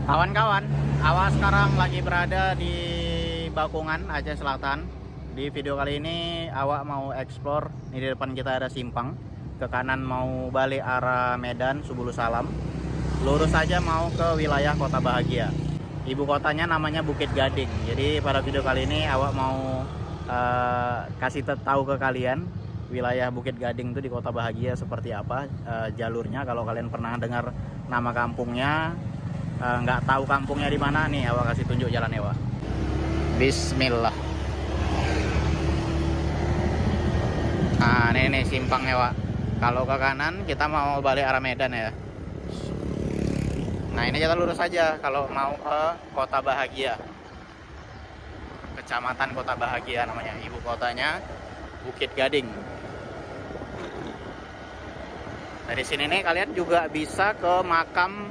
Kawan-kawan, Awa sekarang lagi berada di Bakungan, Aceh Selatan. Di video kali ini Awa mau explore. Ini di depan kita ada simpang. Ke kanan mau balik arah Medan, Subulu Salam. Lurus saja mau ke wilayah Kota Bahagia. Ibu kotanya namanya Bukit Gading. Jadi pada video kali ini Awa mau kasih tahu ke kalian wilayah Bukit Gading itu di Kota Bahagia seperti apa jalurnya. Kalau kalian pernah dengar nama kampungnya, nggak tahu kampungnya di mana nih, Awa kasih tunjuk jalannya, Wak. Bismillah. Nah, ini simpangnya, Wak. Kalau ke kanan kita mau balik arah Medan ya. Nah, ini kita lurus saja kalau mau ke Kota Bahagia. Kecamatan Kota Bahagia namanya, ibu kotanya Bukit Gading. Dari sini nih kalian juga bisa ke makam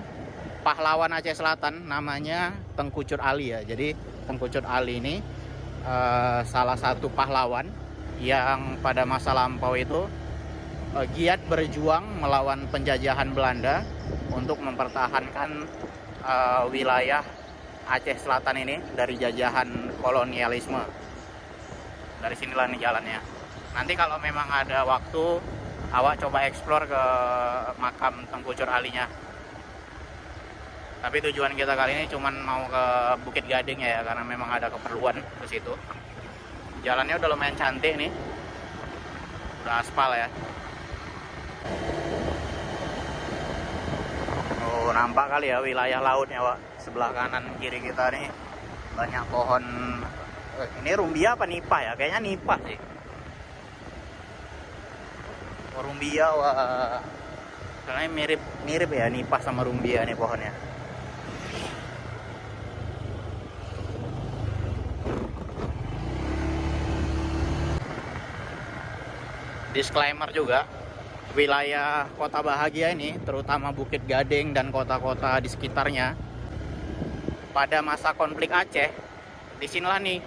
pahlawan Aceh Selatan, namanya Tengku Cut Ali ya. Jadi Tengku Cut Ali ini salah satu pahlawan yang pada masa lampau itu giat berjuang melawan penjajahan Belanda untuk mempertahankan wilayah Aceh Selatan ini dari jajahan kolonialisme. Dari sinilah nih jalannya. Nanti kalau memang ada waktu, Awak coba eksplor ke makam Tengku Cut Ali-nya. Tapi tujuan kita kali ini cuman mau ke Bukit Gading ya, karena memang ada keperluan ke situ. Jalannya udah lumayan cantik nih. Udah aspal ya. Oh, nampak kali ya wilayah lautnya, Wak. Sebelah kanan kiri kita nih banyak pohon. Ini rumbia apa nipah ya? Kayaknya nipah sih. Oh, rumbia, wah. Karena mirip ya nipah sama rumbia nih pohonnya. Disclaimer juga, wilayah Kota Bahagia ini, terutama Bukit Gading dan kota-kota di sekitarnya, pada masa konflik Aceh, disinilah nih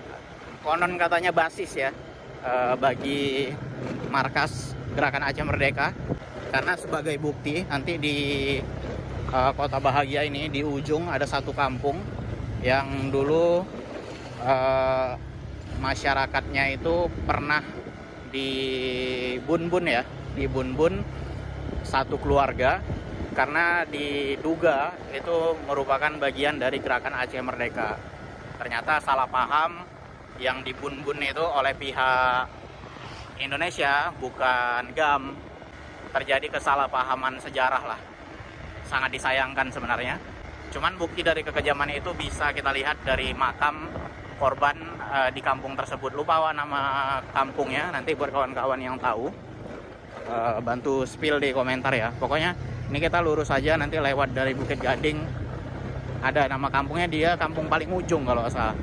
konon katanya basis ya bagi markas Gerakan Aceh Merdeka. Karena sebagai bukti, nanti di Kota Bahagia ini di ujung ada satu kampung yang dulu masyarakatnya itu pernah dibun-bun ya, dibun-bun satu keluarga karena diduga itu merupakan bagian dari Gerakan Aceh Merdeka. Ternyata salah paham, yang dibun-bun itu oleh pihak Indonesia, bukan GAM. Terjadi kesalahpahaman sejarah lah. Sangat disayangkan sebenarnya. Cuman bukti dari kekejaman itu bisa kita lihat dari makam korban di kampung tersebut. Lupa nama kampungnya, nanti buat kawan-kawan yang tahu bantu spill di komentar ya. Pokoknya ini kita lurus aja, nanti lewat dari Bukit Gading ada nama kampungnya, dia kampung paling ujung kalau nggak salah.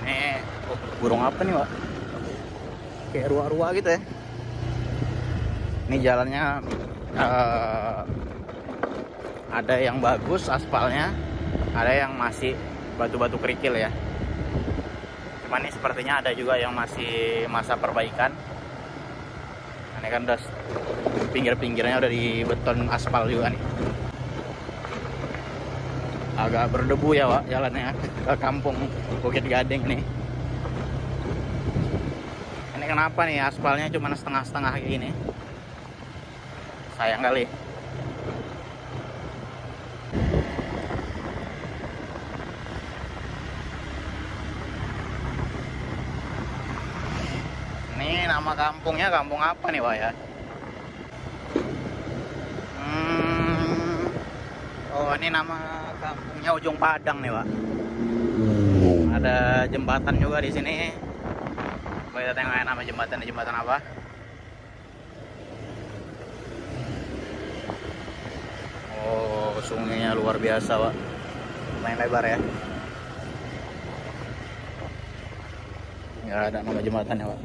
Ini burung apa nih, Wak? Kayak ruah-ruah gitu ya. Ini jalannya ada yang bagus aspalnya, ada yang masih batu-batu kerikil ya. Cuman ini sepertinya ada juga yang masih masa perbaikan. Ini kan udah pinggir-pinggirnya udah di beton aspal juga nih. Agak berdebu ya, Wak, jalannya ke kampung Bukit Gading nih. Ini kenapa nih aspalnya cuma setengah-setengah kayak gini? Sayang kali. Ini nama kampungnya kampung apa nih, Wak ya? Oh, ini nama kampungnya Ujung Padang nih, Wak. Ada jembatan juga di sini. Coba kita tengok nama jembatan, jembatan apa? Oh, sungainya luar biasa, Wak. Lumayan lebar ya. Nggak ada nama jembatannya, Wak.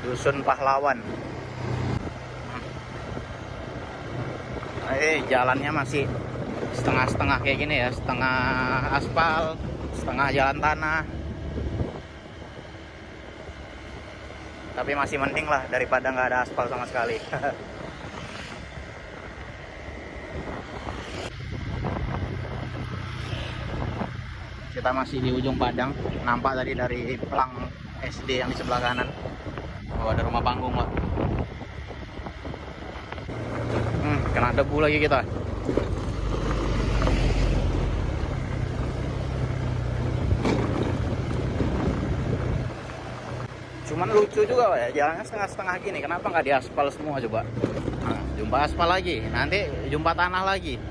Dusun Pahlawan. Jalannya masih setengah-setengah kayak gini ya, setengah aspal, setengah jalan tanah. Tapi masih mending lah daripada nggak ada aspal sama sekali. Kita masih di ujung Padang. Nampak tadi dari pelang SD yang di sebelah kanan. Oh, ada rumah panggung lah. Kena debu lagi kita. Cuman lucu juga ya, jalannya setengah-setengah gini. Kenapa nggak diaspal semua coba? Nah, jumpa aspal lagi, nanti jumpa tanah lagi.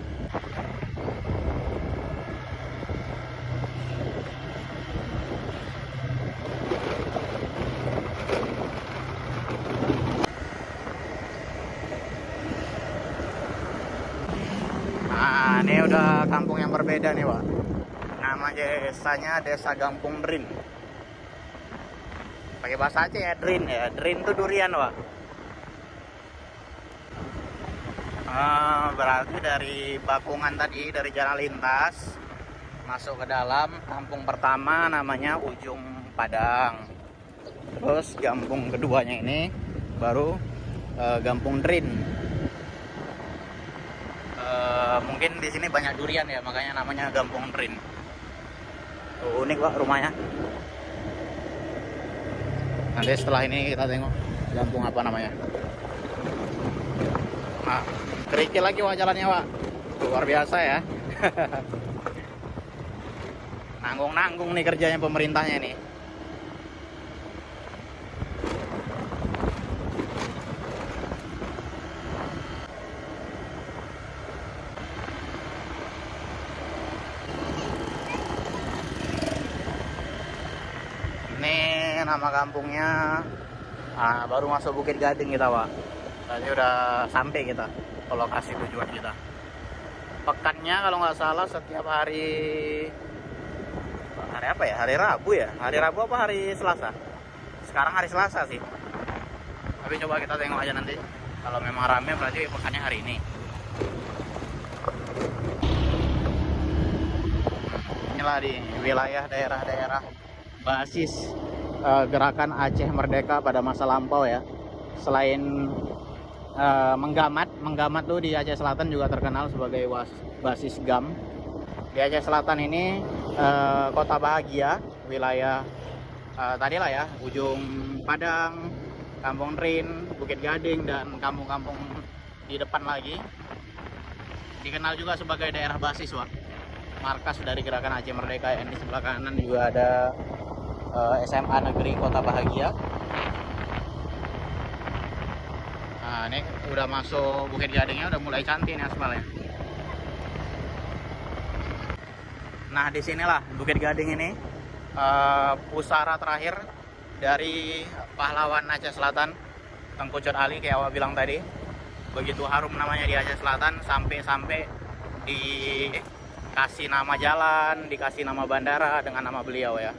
Nah, ini udah kampung yang berbeda nih, Pak. Nama desanya Desa Gampung Drin. Pakai bahasa Aceh ya, Drin ya. Drin tuh durian, Pak. Berarti dari Bakungan tadi, dari jalan lintas masuk ke dalam kampung pertama namanya Ujung Padang. Terus kampung keduanya ini baru Gampung Drin. Mungkin di sini banyak durian ya, makanya namanya Gampung Drin. Unik Pak rumahnya. Nanti setelah ini kita tengok kampung apa namanya. Nah, kerikil lagi Pak jalannya Pak. Luar biasa ya. Nanggung-nanggung nih kerjanya pemerintahnya nih. Ini nama kampungnya. Baru masuk Bukit Gading kita Pak. Tadi udah sampai kita ke lokasi tujuan kita. Pekannya kalau nggak salah setiap hari apa ya? Hari Rabu ya? Hari Rabu apa hari Selasa? Sekarang hari Selasa sih. Tapi coba kita tengok aja nanti. Kalau memang rame berarti pekannya hari ini. Inilah di wilayah daerah-daerah basis gerakan Aceh Merdeka pada masa lampau ya. Selain Menggamat tuh di Aceh Selatan juga terkenal sebagai basis GAM. Di Aceh Selatan ini kota bahagia, wilayah tadi lah ya, Ujung Padang, Kampung Drin, Bukit Gading, dan kampung-kampung di depan lagi dikenal juga sebagai daerah basis Wak. Markas dari gerakan Aceh Merdeka. Yang di sebelah kanan juga ada SMA Negeri Kota Bahagia. Nah, ini udah masuk Bukit Gadingnya, udah mulai cantik nih aspalnya. Nah, disinilah Bukit Gading ini pusara terakhir dari pahlawan Aceh Selatan, Tengku Cut Ali, kayak awak bilang tadi. Begitu harum namanya di Aceh Selatan, sampai-sampai dikasih nama jalan, dikasih nama bandara dengan nama beliau ya.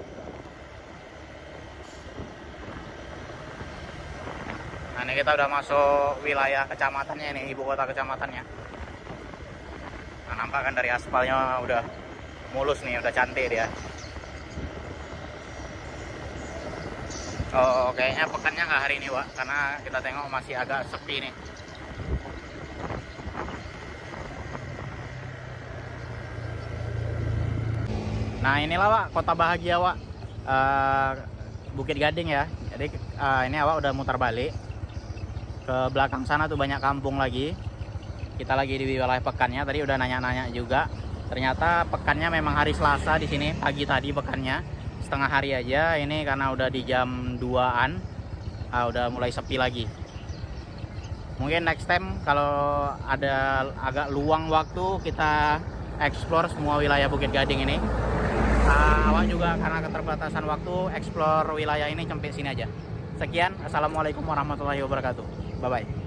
Nah, ini kita udah masuk wilayah kecamatannya nih, ibu kota kecamatannya. Nah, nampak kan dari aspalnya udah mulus nih, udah cantik dia. Oh, kayaknya pekannya nggak hari ini Wak, karena kita tengok masih agak sepi nih. Nah, inilah Wak, kota bahagia Wak, Bukit Gading ya. Jadi ini Wak udah mutar balik. Ke belakang sana tuh banyak kampung lagi. Kita lagi di wilayah pekannya. Tadi udah nanya-nanya juga. Ternyata pekannya memang hari Selasa di sini. Pagi tadi pekannya setengah hari aja. Ini karena udah di jam 2-an, udah mulai sepi lagi. Mungkin next time kalau ada agak luang waktu, kita explore semua wilayah Bukit Gading ini. Awak juga karena keterbatasan waktu, explore wilayah ini sampai sini aja. Sekian, assalamualaikum warahmatullahi wabarakatuh. Bye bye.